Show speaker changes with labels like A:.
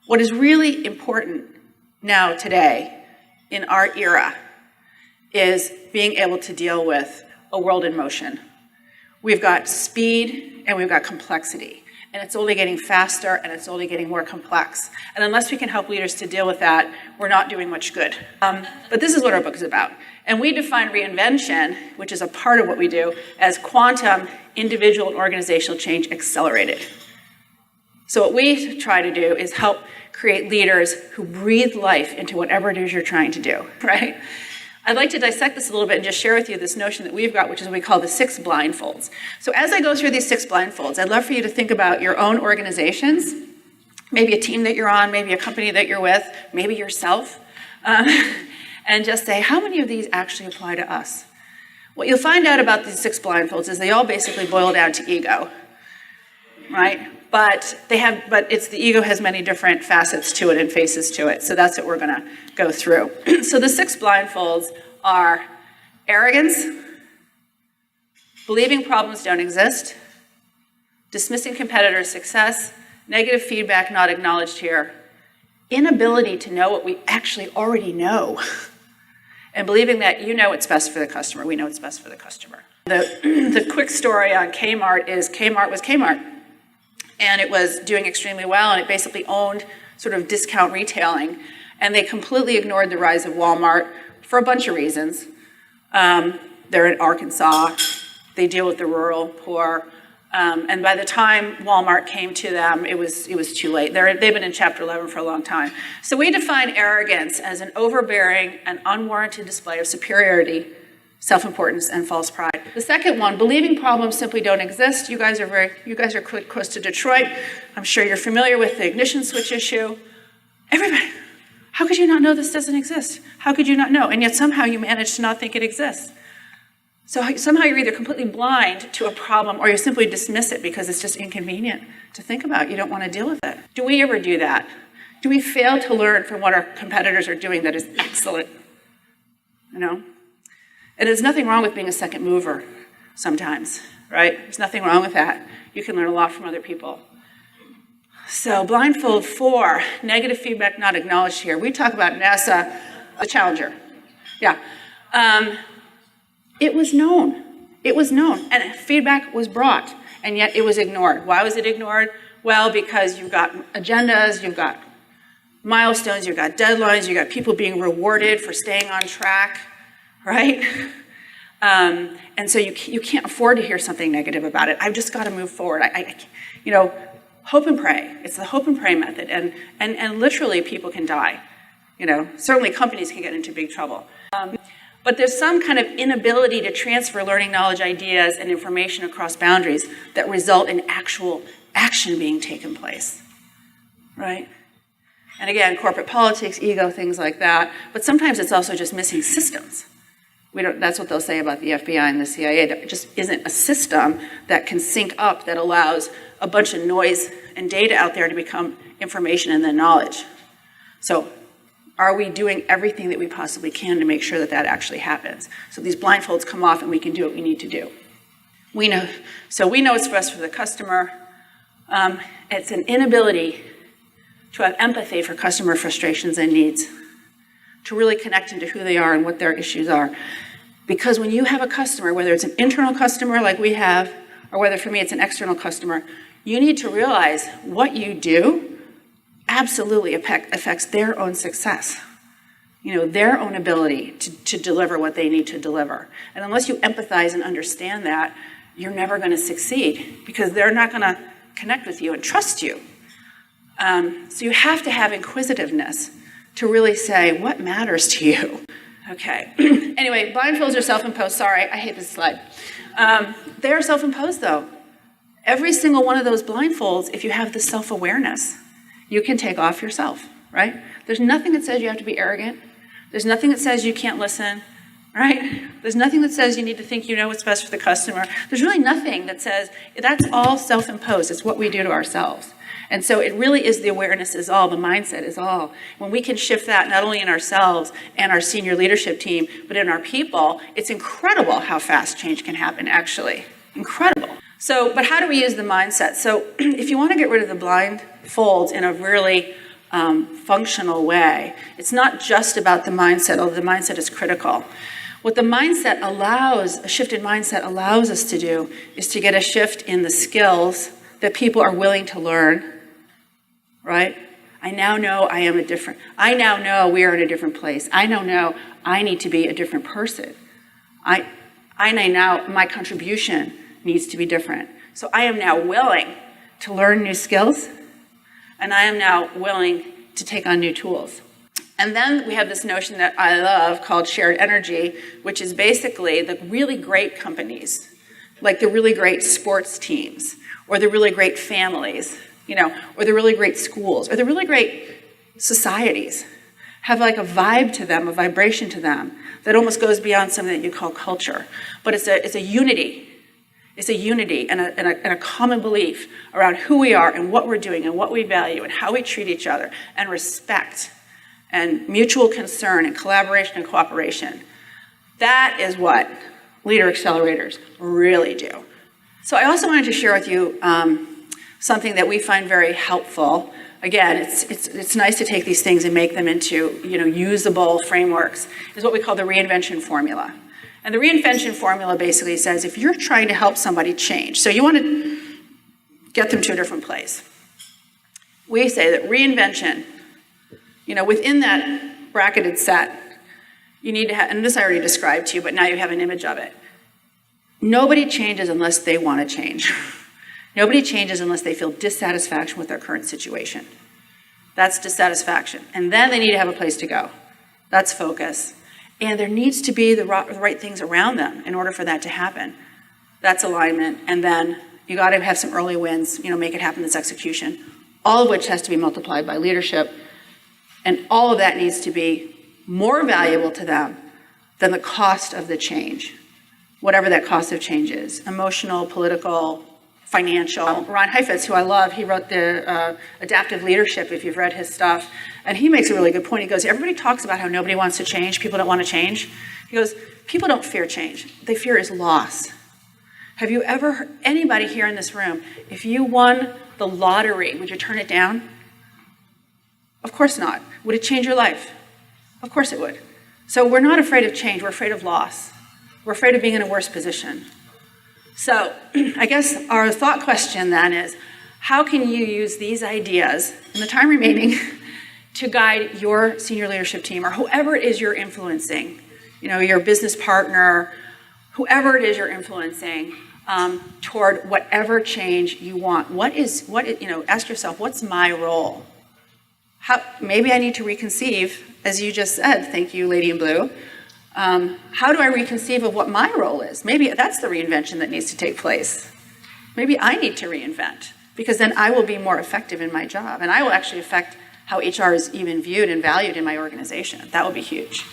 A: What is really important now, today, in our era, is being able to deal with a world in motion. We've got speed and we've got complexity, and it's only getting faster and it's only getting more complex. And unless we can help leaders to deal with that, we're not doing much good. But this is what our book is about. And we define reinvention, which is a part of what we do, as quantum individual and organizational change accelerated. So what we try to do is help create leaders who breathe life into whatever it is you're trying to do, right? I'd like to dissect this a little bit and just share with you this notion that we've got, which is what we call the 6 blindfolds. So as I go through these 6 blindfolds, I'd love for you to think about your own organizations, maybe a team that you're on, maybe a company that you're with, maybe yourself, and just say, how many of these actually apply to us? What you'll find out about these 6 blindfolds is they all basically boil down to ego, right? But it's the ego has many different facets to it and faces to it. So that's what we're going to go through. So the 6 blindfolds are arrogance, believing problems don't exist, dismissing competitor success, negative feedback not acknowledged here, inability to know what we actually already know, and believing that you know what's best for the customer. We know what's best for the customer. The quick story on Kmart is Kmart was Kmart. And it was doing extremely well, and it basically owned sort of discount retailing. And they completely ignored the rise of Walmart for a bunch of reasons. They're in Arkansas. They deal with the rural poor. And by the time Walmart came to them, it was too late. They've been in Chapter 11 for a long time. So we define arrogance as an overbearing and unwarranted display of superiority, self-importance, and false pride. The second one, believing problems simply don't exist. You guys are close to Detroit. I'm sure you're familiar with the ignition switch issue. Everybody, how could you not know this doesn't exist? How could you not know? And yet somehow you manage to not think it exists. So somehow you're either completely blind to a problem or you simply dismiss it because it's just inconvenient to think about. You don't want to deal with it. Do we ever do that? Do we fail to learn from what our competitors are doing that is excellent? You know? And there's nothing wrong with being a second mover sometimes, right? There's nothing wrong with that. You can learn a lot from other people. So blindfold 4, negative feedback not acknowledged here. We talk about NASA, the Challenger. Yeah. It was known. It was known. And feedback was brought, and yet it was ignored. Why was it ignored? Well, because you've got agendas, you've got milestones, you've got deadlines, you've got people being rewarded for staying on track. Right? And so you can't afford to hear something negative about it. I've just got to move forward. Hope and pray. It's the hope and pray method. And literally people can die. Certainly companies can get into big trouble. But there's some kind of inability to transfer learning, knowledge, ideas, and information across boundaries that result in actual action being taken place. Right? And again, corporate politics, ego, things like that. But sometimes it's also just missing systems. That's what they'll say about the FBI and the CIA. There just isn't a system that can sync up that allows a bunch of noise and data out there to become information and then knowledge. So are we doing everything that we possibly can to make sure that that actually happens? So these blindfolds come off and we can do what we need to do. We know what's best for the customer. It's an inability to have empathy for customer frustrations and needs, to really connect into who they are and what their issues are. Because when you have a customer, whether it's an internal customer like we have, or whether for me it's an external customer, you need to realize what you do absolutely affects their own success, their own ability to deliver what they need to deliver. And unless you empathize and understand that, you're never going to succeed because they're not going to connect with you and trust you. So you have to have inquisitiveness to really say, what matters to you? Okay. Anyway, blindfolds are self-imposed. Sorry, I hate this slide. They are self-imposed, though. Every single one of those blindfolds, if you have the self-awareness, you can take off yourself, right? There's nothing that says you have to be arrogant. There's nothing that says you can't listen, right? There's nothing that says you need to think you know what's best for the customer. There's really nothing that says, that's all self-imposed. It's what we do to ourselves. And so it really is the awareness is all, the mindset is all. When we can shift that not only in ourselves and our senior leadership team, but in our people, it's incredible how fast change can happen, actually. Incredible. So, but how do we use the mindset? So if you want to get rid of the blindfolds in a really functional way. It's not just about the mindset, although the mindset is critical. What the mindset allows, a shift in mindset allows us to do, is to get a shift in the skills that people are willing to learn, right? I now know I now know we are in a different place. I now know I need to be a different person. I now, my contribution needs to be different. So I am now willing to learn new skills, and I am now willing to take on new tools. And then we have this notion that I love called shared energy, which is basically the really great companies, like the really great sports teams, or the really great families, or the really great schools, or the really great societies, have like a vibe to them, a vibration to them, that almost goes beyond something that you call culture. But it's a unity. It's a unity and a common belief around who we are and what we're doing and what we value and how we treat each other, and respect and mutual concern and collaboration and cooperation. That is what leader accelerators really do. So I also wanted to share with you something that we find very helpful. Again, it's nice to take these things and make them into usable frameworks, is what we call the Reinvention Formula. And the Reinvention Formula basically says if you're trying to help somebody change, so you want to get them to a different place, we say that reinvention, within that bracketed set, you need to have, and this I already described to you, but now you have an image of it. Nobody changes unless they want to change. Nobody changes unless they feel dissatisfaction with their current situation. That's dissatisfaction. And then they need to have a place to go. That's focus. And there needs to be the right things around them in order for that to happen. That's alignment. And then you got to have some early wins, make it happen. That's execution. All of which has to be multiplied by leadership. And all of that needs to be more valuable to them than the cost of the change, whatever that cost of change is, emotional, political, financial. Ron Heifetz, who I love, he wrote the Adaptive Leadership, if you've read his stuff, and he makes a really good point. He goes, everybody talks about how nobody wants to change, people don't want to change. He goes, people don't fear change. They fear is loss. Have you ever heard anybody here in this room, if you won the lottery, would you turn it down? Of course not. Would it change your life? Of course it would. So we're not afraid of change, we're afraid of loss. We're afraid of being in a worse position. So I guess our thought question then is, how can you use these ideas in the time remaining to guide your senior leadership team, or whoever it is you're influencing, your business partner, whoever it is you're influencing, toward whatever change you want? Ask yourself, what's my role? Maybe I need to reconceive, as you just said, thank you, Lady in Blue. How do I reconceive of what my role is? Maybe that's the reinvention that needs to take place. Maybe I need to reinvent, because then I will be more effective in my job, and I will actually affect how HR is even viewed and valued in my organization. That will be huge.